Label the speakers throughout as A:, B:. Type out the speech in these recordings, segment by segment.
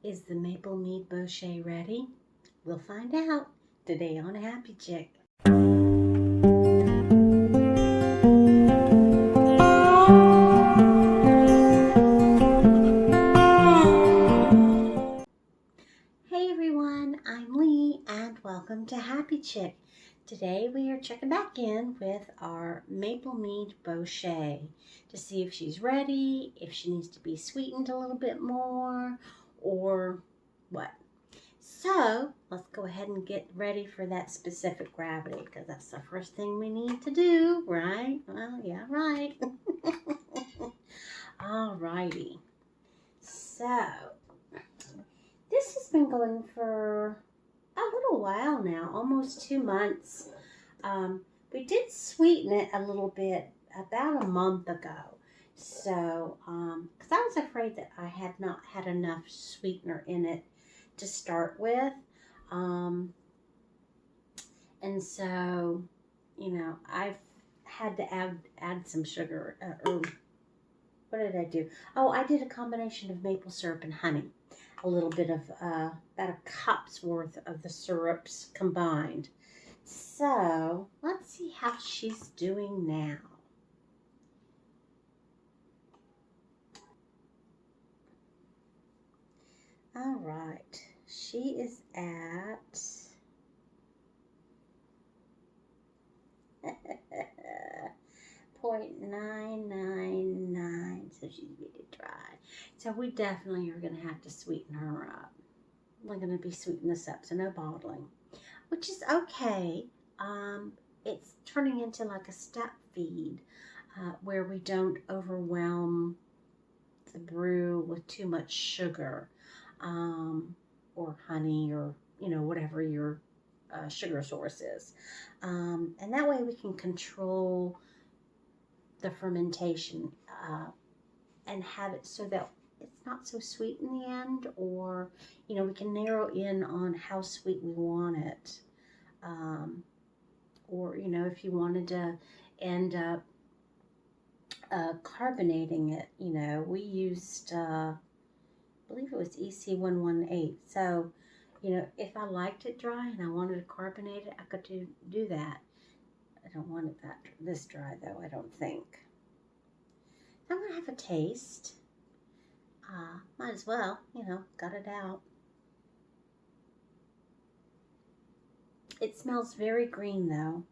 A: Is the maple mead Bochet ready? We'll find out today on Happy Chick. Hey everyone, I'm Lee and welcome to Happy Chick. Today we are checking back in with our maple mead Bochet to see if she's ready, if she needs to be sweetened a little bit more, or what. So let's go ahead and get ready for that specific gravity because that's the first thing we need to do, right? Well, yeah, right. Alrighty. So this has been going for a little while now, almost 2 months. We did sweeten it a little bit about a month ago. So, because I was afraid that I had not had enough sweetener in it to start with. And so, I've had to add some sugar. What did I do? Oh, I did a combination of maple syrup and honey. A little bit of, about a cup's worth of the syrups combined. So, let's see how she's doing now. All right, she is at 0.999, so she's really dry. So we definitely are going to have to sweeten her up. We're going to be sweetening this up, so no bottling, which is okay. It's turning into like a step feed where we don't overwhelm the brew with too much sugar or honey or, whatever your sugar source is. And that way we can control the fermentation and have it so that it's not so sweet in the end, or, we can narrow in on how sweet we want it. Or, if you wanted to end up carbonating it, we used, I believe it was EC118. So, if I liked it dry and I wanted to carbonate it, I could do that. I don't want it this dry though, I don't think. I'm going to have a taste. Might as well, gut it out. It smells very green though.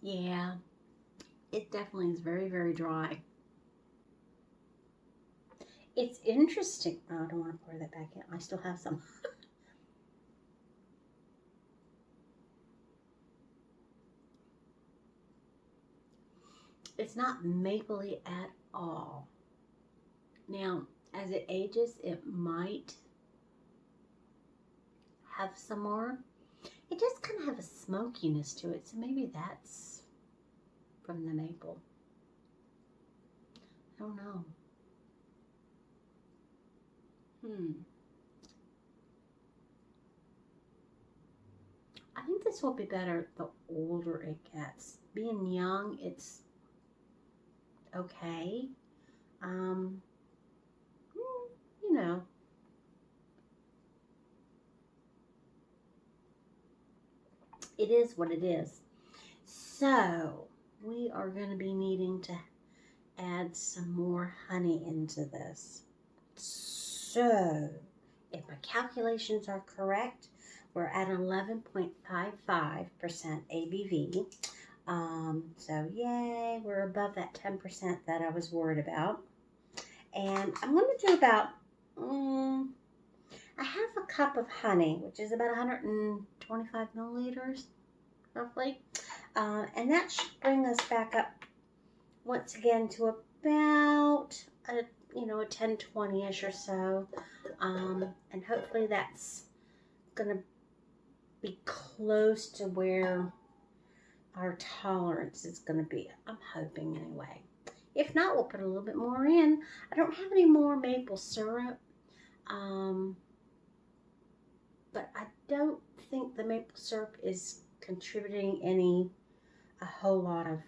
A: Yeah, it definitely is very, very dry. It's interesting. Oh, I don't want to pour that back in. I still have some. It's not mapley at all. Now, as it ages, it might have some more. It does kind of have a smokiness to it, so maybe that's from the maple. I don't know. I think this will be better the older it gets. Being young, it's okay. It is what it is. So, we are going to be needing to add some more honey into this. So, if my calculations are correct, we're at 11.55% ABV. So yay, we're above that 10% that I was worried about. And I'm going to do about a half a cup of honey, which is about 125 milliliters, roughly. And that should bring us back up once again to about a 10-20-ish or so. And hopefully that's going to be close to where our tolerance is going to be. I'm hoping anyway. If not, we'll put a little bit more in. I don't have any more maple syrup. But I don't think the maple syrup is contributing a whole lot of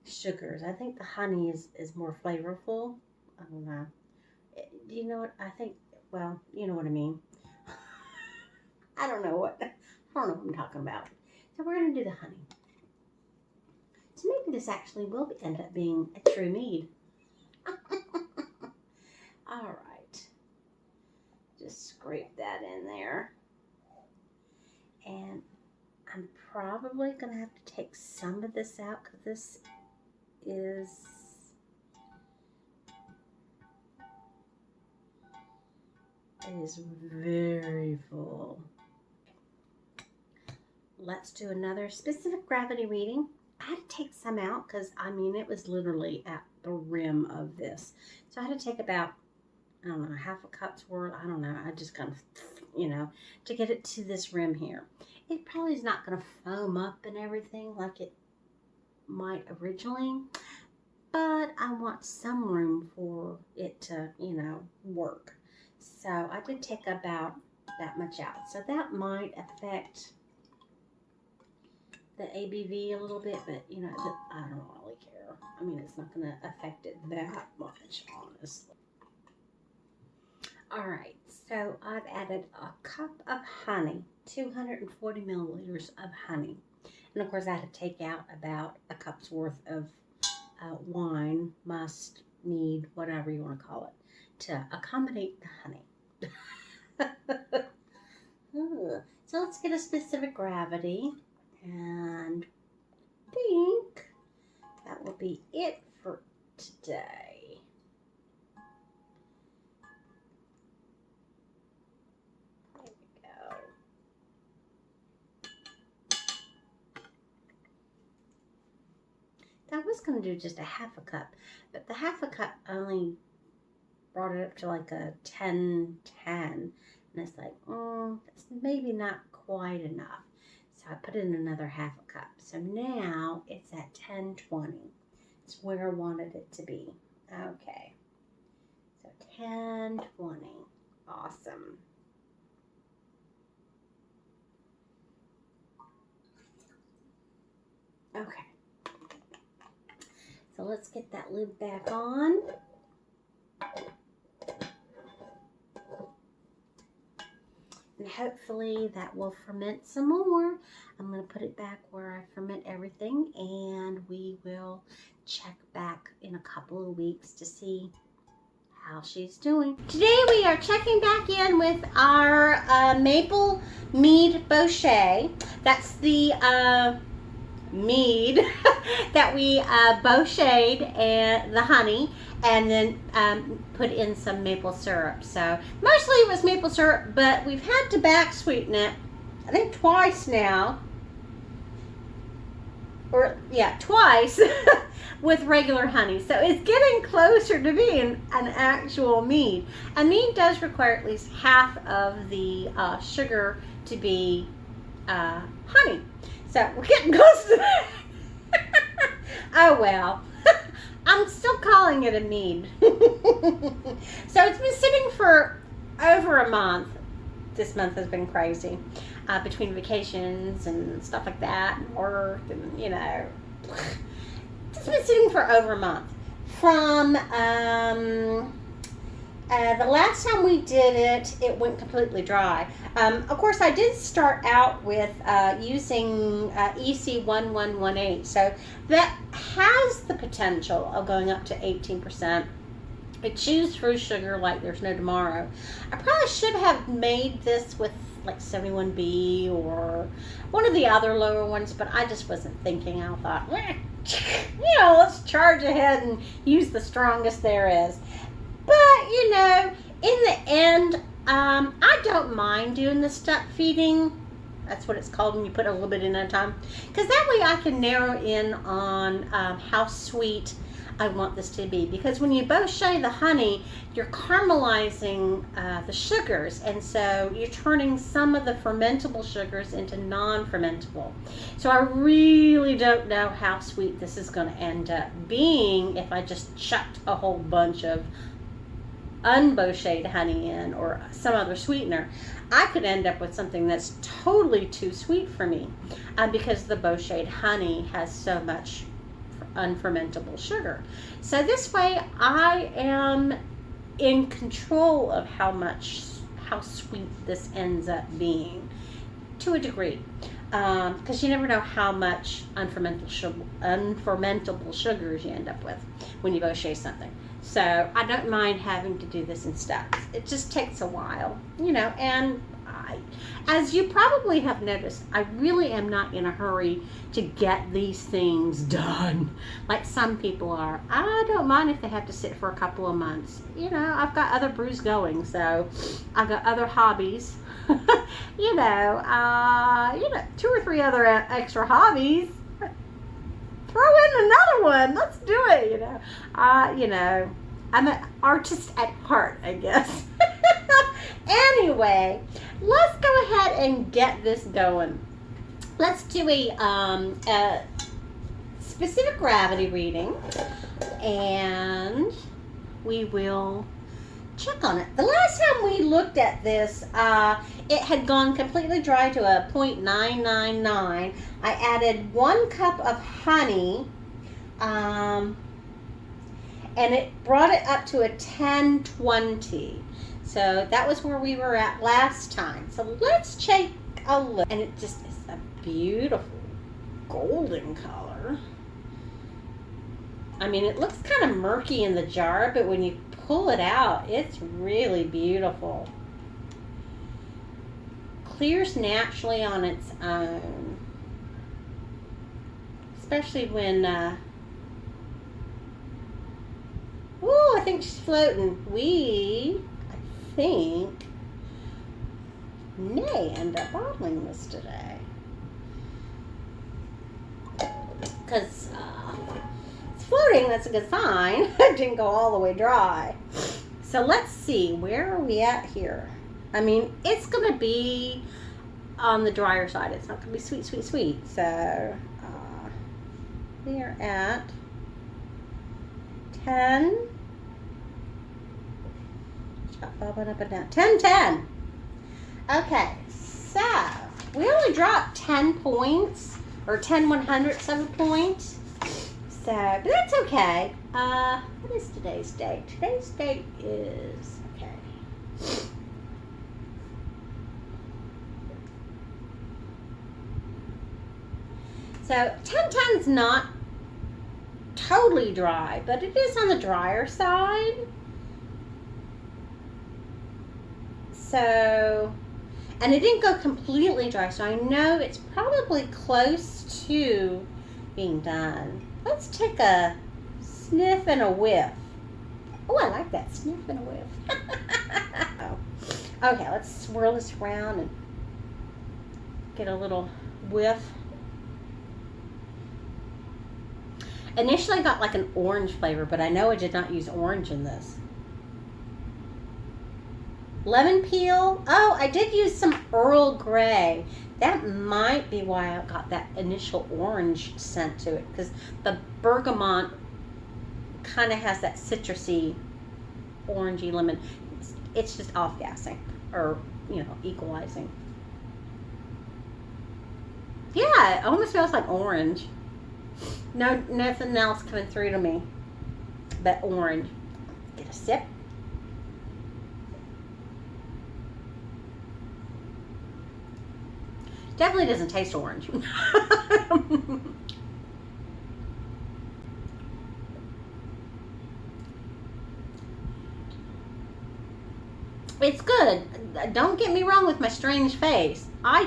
A: sugars. I think the honey is more flavorful. I don't know. Do you know what I think? Well, you know what I mean. I don't know what I'm talking about. So we're gonna do the honey. So maybe this actually will end up being a true mead. All right. Just scrape that in there. And I'm probably going to have to take some of this out because this is very full. Let's do another specific gravity reading. I had to take some out because, I mean, it was literally at the rim of this. So I had to take about, I don't know, half a cup's worth. I don't know. I just kind of, you know, to get it to this rim here. It probably is not going to foam up and everything like it might originally, but I want some room for it to, you know, work. So I did take about that much out. So that might affect the ABV a little bit, but, you know, I don't really care. I mean, it's not going to affect it that much, honestly. All right, so I've added a cup of honey, 240 milliliters of honey. And of course, I had to take out about a cup's worth of wine, must, mead, whatever you want to call it, to accommodate the honey. So let's get a specific gravity, and I think that will be it for today. There we go. I was going to do just a half a cup, but the half a cup only brought it up to like a 10-10. And it's like, that's maybe not quite enough. So I put in another half a cup. So now it's at 10-20. It's where I wanted it to be. Okay. So 10-20. Awesome. Okay. So let's get that lid back on. And hopefully that will ferment some more. I'm going to put it back where I ferment everything, and we will check back in a couple of weeks to see how she's doing. Today we are checking back in with our maple mead Bochet. That's the mead that we Bochet'd and the honey, and then put in some maple syrup. So mostly it was maple syrup, but we've had to back sweeten it, I think twice now, or yeah, twice with regular honey. So it's getting closer to being an actual mead. And mead does require at least half of the sugar to be honey. So we're getting close to that. Oh well. I'm still calling it a mead. So it's been sitting for over a month. This month has been crazy. Between vacations and stuff like that, and work, and you know. It's been sitting for over a month. From the last time we did it, it went completely dry. Of course, I did start out with using EC1118, so that has the potential of going up to 18%. It chews through sugar like there's no tomorrow. I probably should have made this with like 71B or one of the other lower ones, but I just wasn't thinking. I thought, you know, let's charge ahead and use the strongest there is. But, you know, in the end, I don't mind doing the step feeding. That's what it's called when you put a little bit in at a time. Because that way I can narrow in on how sweet I want this to be. Because when you Bochet the honey, you're caramelizing the sugars. And so you're turning some of the fermentable sugars into non-fermentable. So I really don't know how sweet this is going to end up being if I just chucked a whole bunch of unbochet honey in or some other sweetener. I could end up with something that's totally too sweet for me because the bochet honey has so much unfermentable sugar. So this way I am in control of how sweet this ends up being, to a degree, because you never know how much unfermentable sugars you end up with when you Bochet something. So I don't mind having to do this in steps. It just takes a while, and as you probably have noticed, I really am not in a hurry to get these things done like some people are. I don't mind if they have to sit for a couple of months. I've got other brews going, so I've got other hobbies. 2 or 3 other extra hobbies. Throw in another one. Let's do it. I'm an artist at heart, I guess. Anyway, let's go ahead and get this going. Let's do a specific gravity reading, and we will check on it. The last time we looked at this, it had gone completely dry to a 0.999. I added 1 cup of honey, and it brought it up to a 1020. So that was where we were at last time. So let's take a look. And it just is a beautiful golden color. I mean, it looks kind of murky in the jar, but when you pull it out, it's really beautiful. Clears naturally on its own. Especially when, ooh, I think she's floating. I think, may end up bottling this today. Because it's floating, that's a good sign. It didn't go all the way dry. So let's see, where are we at here? I mean, it's going to be on the drier side. It's not going to be sweet, sweet, sweet. So we are at 10. Bobbing up and down. 10. Okay, so we only dropped 10 points, or 10/100ths of a point. So, but that's okay. What is today's date? Today's date is, okay. So 1010's not totally dry, but it is on the drier side. So, and it didn't go completely dry, so I know it's probably close to being done. Let's take a sniff and a whiff. Oh, I like that, sniff and a whiff. Okay, let's swirl this around and get a little whiff. Initially I got like an orange flavor, but I know I did not use orange in this. Lemon peel. Oh, I did use some Earl Grey. That might be why I got that initial orange scent to it, because the bergamot kind of has that citrusy, orangey lemon. It's just off-gassing, or, equalizing. Yeah, it almost smells like orange. No, nothing else coming through to me but orange. Get a sip. Definitely doesn't taste orange. It's good. Don't get me wrong with my strange face. I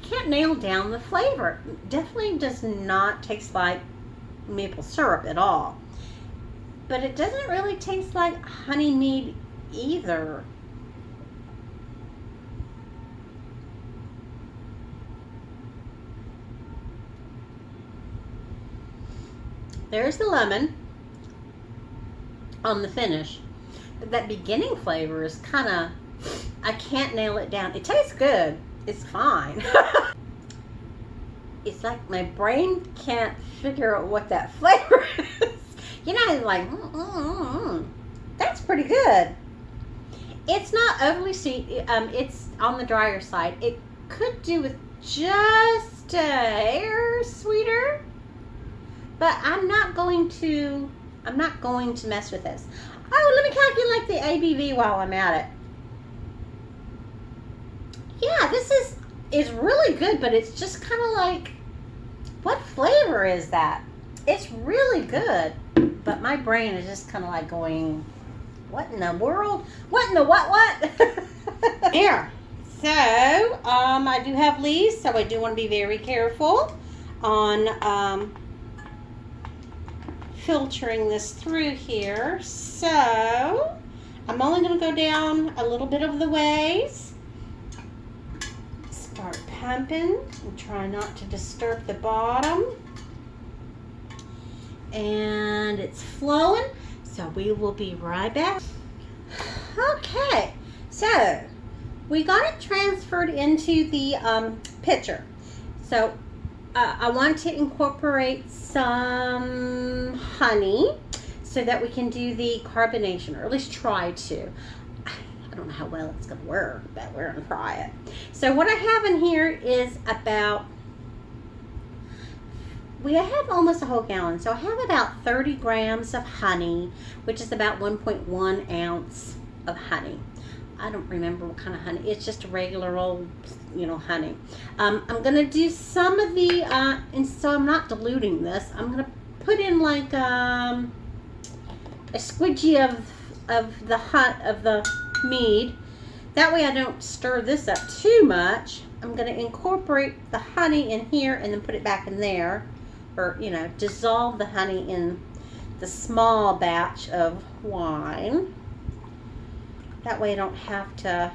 A: can't nail down the flavor. Definitely does not taste like maple syrup at all. But it doesn't really taste like honey mead either. There's the lemon on the finish. But that beginning flavor is kind of, I can't nail it down. It tastes good. It's fine. It's like my brain can't figure out what that flavor is. It's like, that's pretty good. It's not overly sweet. It's on the drier side. It could do with just a hair sweeter. But I'm not going to mess with this. Oh, let me calculate the ABV while I'm at it. Yeah, this is really good, but it's just kind of like, what flavor is that? It's really good, but my brain is just kind of like going, what in the world? What in the what? Here. So, I do have leaves, so I do want to be very careful on filtering this through here. So, I'm only going to go down a little bit of the ways. Start pumping and try not to disturb the bottom. And it's flowing, so we will be right back. Okay, so we got it transferred into the pitcher. So I want to incorporate some honey so that we can do the carbonation, or at least try to. I don't know how well it's going to work, but we're going to try it. So what I have in here is about, we have almost a whole gallon. So I have about 30 grams of honey, which is about 1.1 ounce of honey. I don't remember what kind of honey. It's just a regular old, honey. I'm going to do some of the, and so I'm not diluting this. I'm going to put in like a squidgy of the Mead. That way I don't stir this up too much. I'm going to incorporate the honey in here and then put it back in there, or dissolve the honey in the small batch of wine. That way I don't have to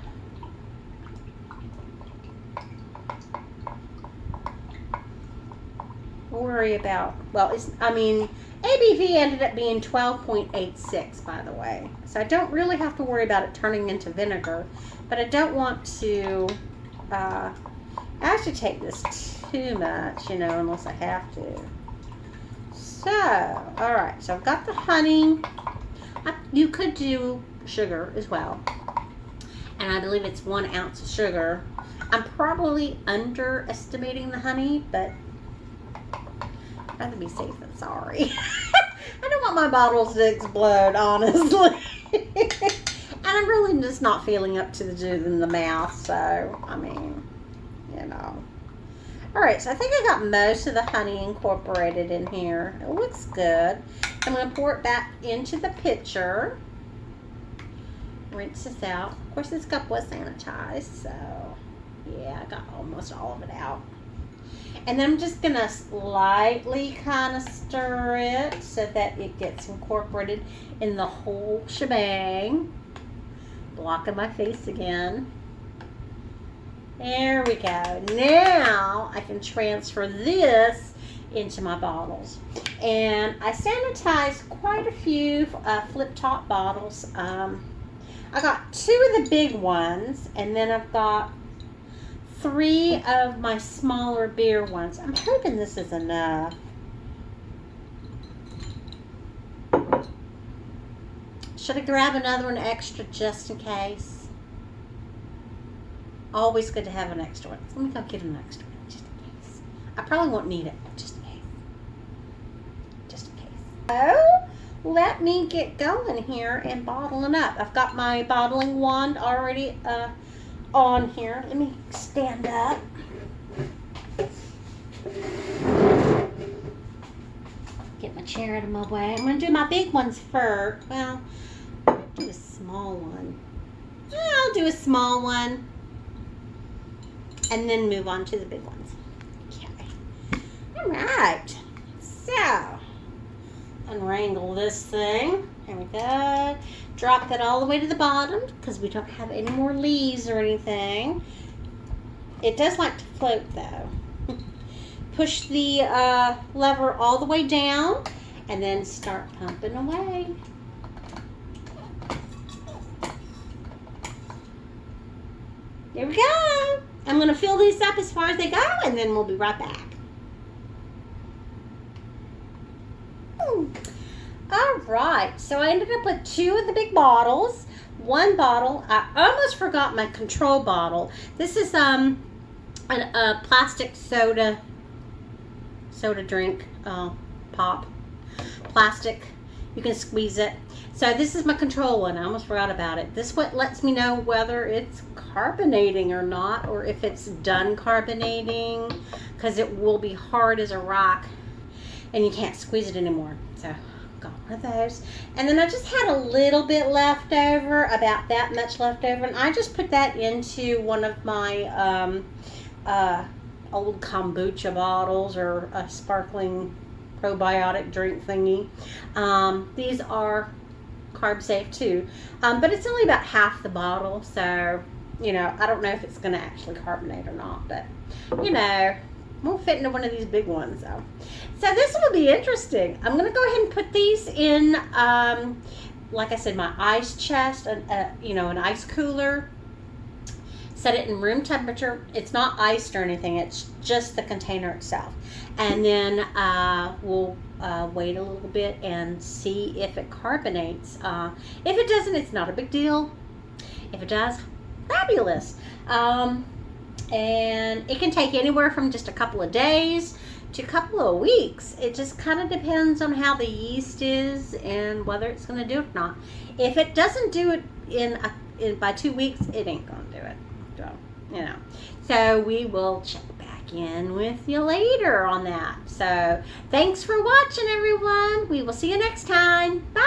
A: worry about, ABV ended up being 12.86, by the way. So I don't really have to worry about it turning into vinegar, but I don't want to agitate this too much, unless I have to. So, all right, so I've got the honey. You could do sugar as well. And I believe it's 1 ounce of sugar. I'm probably underestimating the honey, but I'd rather be safe than sorry. I don't want my bottles to explode, honestly. And I'm really just not feeling up to the juice in the mouth, so, All right, so I think I got most of the honey incorporated in here. It looks good. I'm going to pour it back into the pitcher. Rinse this out. Of course, this cup was sanitized, so yeah, I got almost all of it out. And then I'm just going to lightly kind of stir it so that it gets incorporated in the whole shebang. Blocking my face again. There we go. Now I can transfer this into my bottles. And I sanitized quite a few flip top bottles. I got 2 of the big ones, and then I've got 3 of my smaller beer ones. I'm hoping this is enough. Should I grab another one extra just in case? Always good to have an extra one. Let me go get an extra one just in case. I probably won't need it, but just in case. Just in case. So, let me get going here and bottling up. I've got my bottling wand already on here. Let me stand up. Get my chair out of my way. I'm going to do my big ones first. Well, I'll do a small one. I'll do a small one. And then move on to the big ones. Okay. All right. So, unwrangle this thing. There we go. Drop that all the way to the bottom because we don't have any more leaves or anything. It does like to float though. Push the lever all the way down and then start pumping away. There we go. I'm going to fill these up as far as they go, and then we'll be right back. All right, so I ended up with 2 of the big bottles. 1 bottle, I almost forgot my control bottle. This is a plastic soda drink pop plastic. You can squeeze it. So this is my control one. I almost forgot about it. This what lets me know whether it's carbonating or not, or if it's done carbonating, because it will be hard as a rock and you can't squeeze it anymore. So got one of those. And then I just had a little bit left over, about that much left over, and I just put that into one of my old kombucha bottles, or a sparkling probiotic drink thingy. These are carb safe too, but it's only about half the bottle, so you know, I don't know if it's going to actually carbonate or not, but you know, won't fit into one of these big ones though. So this will be interesting. I'm going to go ahead and put these in, like I said, my ice chest, you know, an ice cooler. Set it in room temperature. It's not iced or anything. It's just the container itself. And then we'll wait a little bit and see if it carbonates. If it doesn't, it's not a big deal. If it does, fabulous. And it can take anywhere from just a couple of days to a couple of weeks. It just kind of depends on how the yeast is and whether it's going to do it or not. If it doesn't do it by 2 weeks, it ain't going to do it. So, you know. So we will check back in with you later on that. So thanks for watching, everyone. We will see you next time. Bye.